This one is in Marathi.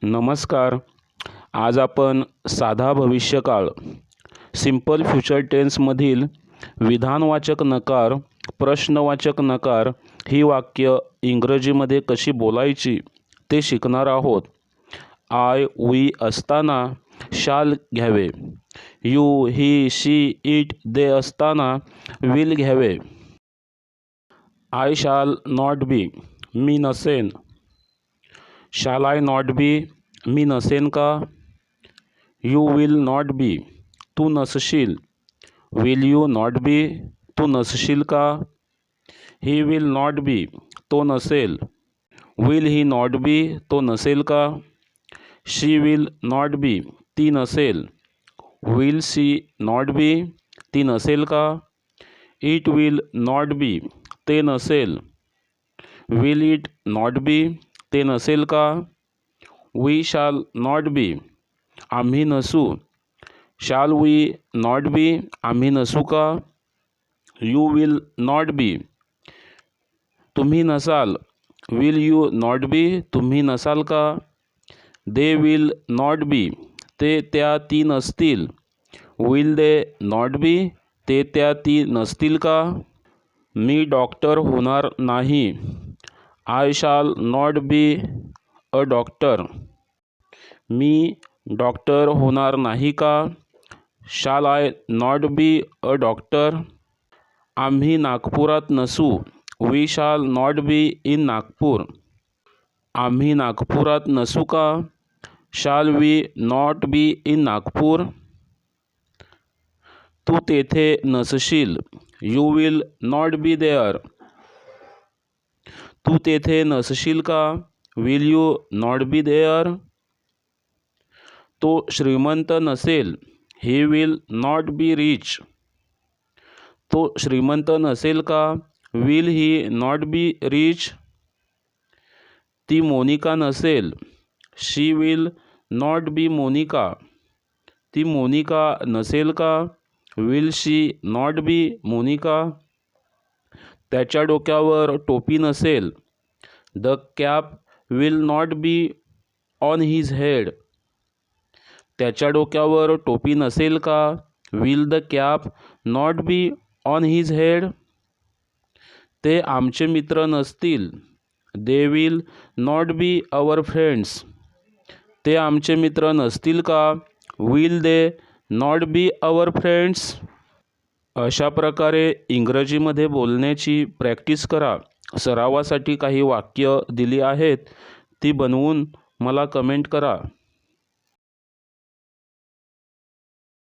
नमस्कार. आज आपण साधा भविष्यकाळ सिंपल फ्युचर टेन्समधील विधानवाचक नकार, प्रश्नवाचक नकार ही वाक्य इंग्रजीमध्ये कशी बोलायची ते शिकणार आहोत. आय, वी असताना शाल घ्यावे. यू, ही, शी, इट, दे असताना विल घ्यावे. आय शाल नॉट बी, मी नसेन. शाल आय नॉट बी, मी नसेन का. यू विल नॉट बी, तू नसशील. विल यू नॉट बी, तू नसशील का. ही विल नॉट बी, तो नसेल. विल ही नॉट बी, तो नसेल का. शी विल नॉट बी, ती नसेल. विल शी नॉट बी, ती नसेल का. इट विल नॉट बी, ते नसेल. विल इट नॉट बी, ते नसेल का. वी शाल नॉट बी, आम्ही नसू. शाल वी नॉट बी, आम्ही नसू का. यू विल नॉट बी, तुम्ही नसाल. विल यू नॉट बी, तुम्ही नसाल का. दे विल नॉट बी, ते त्या ती नसतील. विल दे नॉट बी, ते त्या ती नसतील का. मी डॉक्टर होणार नाही. आय शाल not be a doctor, me doctor होणार नाही का. शाल I not be a doctor. आम्ही नागपुरात नसू. We shall not be in Nagpur, आम्ही नागपुरात नसू का. Shall we not be in Nagpur. तू तेथे नसशील. You will not be there, तू तेथे नसशील का. Will you not be there. तो श्रीमंत नसेल. He will not be rich, तो श्रीमंत नसेल का. Will he not be rich. ती मोनिका नसेल. She will not be Monica, ती मोनिका नसेल का. Will she not be Monica. त्याच्या डोक्यावर टोपी नसेल. The cap will not be on his head, त्याच्या डोक्यावर टोपी नसेल का. Will the cap not be on his head. ते आमचे मित्र नसतील. They will not be our friends, ते आमचे मित्र नसतील का. Will they not be our friends. अशा प्रकारे इंग्रजीमध्ये बोलण्याची प्रॅक्टिस करा. सरावासाठी काही वाक्य दिली आहेत, ती बनवून मला कमेंट करा.